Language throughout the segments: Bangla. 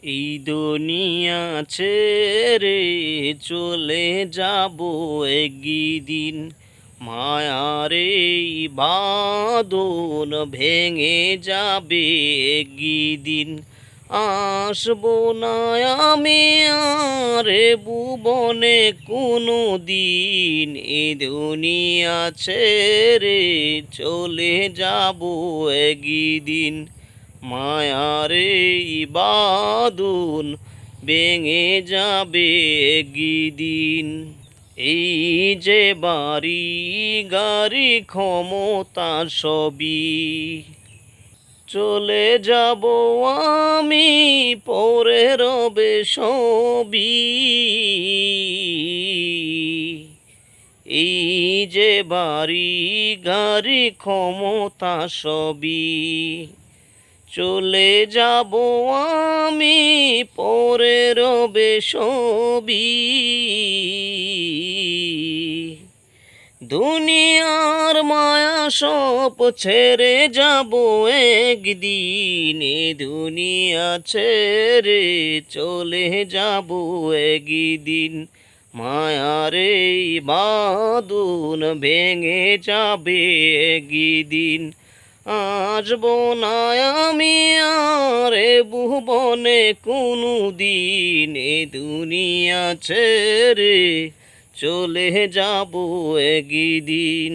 এই দুনিয়া ছেড়ে চলে যাব একদিন, মায়ারে বাঁধন ভেঙে যাবে একদিন। আসবো না আমি আর এ ভুবনে কোনো দিন, এই দুনিয়া ছেড়ে চলে যাব একদিন। মায়ারে বাঁধন ভেঙে যাবে একদিন। এই যে বাড়ি গাড়ি ক্ষমতা সবই চলে যাব আমি, পরে রবে সবই। এই যে বাড়ি গাড়ি ক্ষমতা সবই চলে যাব আমি, পরে রবে সবই। দুনিয়ার মায়া সব ছেড়ে যাব একদিন, এ দুনিয়া ছেড়ে চলে যাব একদিন। মায়ারে বাঁধন ভেঙে যাবে একদিন। আসবো না আমি আর এ ভুবনে কোনো দিন, এ দুনিয়া ছেড়ে চলে যাব একদিন।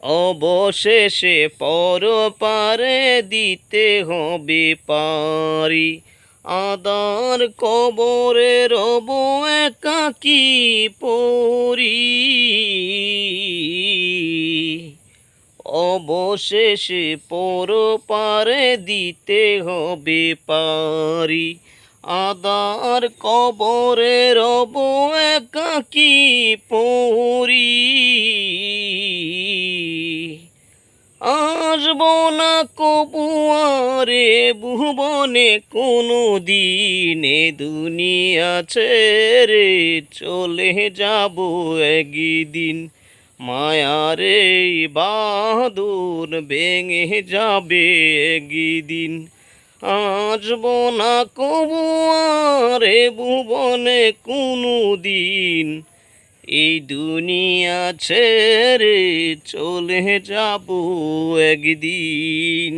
অবশেষে পরপারে দিতে হবে পারি, আদার কবরে রব একাকী পরি। অবশেষে পরপারে দিতে হবে পারি, আদার কবরে রব একাকী পরি। আসবো না কবু আর এ ভুবনে কোনো দিন, এ দুনিয়া ছেড়ে চলে যাব একদিন। মায়ারে বাঁধন ভেঙে যাবে একদিন। আসবো না কবু আর এ ভুবনে কোনো দিন, এই দুনিয়া ছেড়ে চলে যাব একদিন।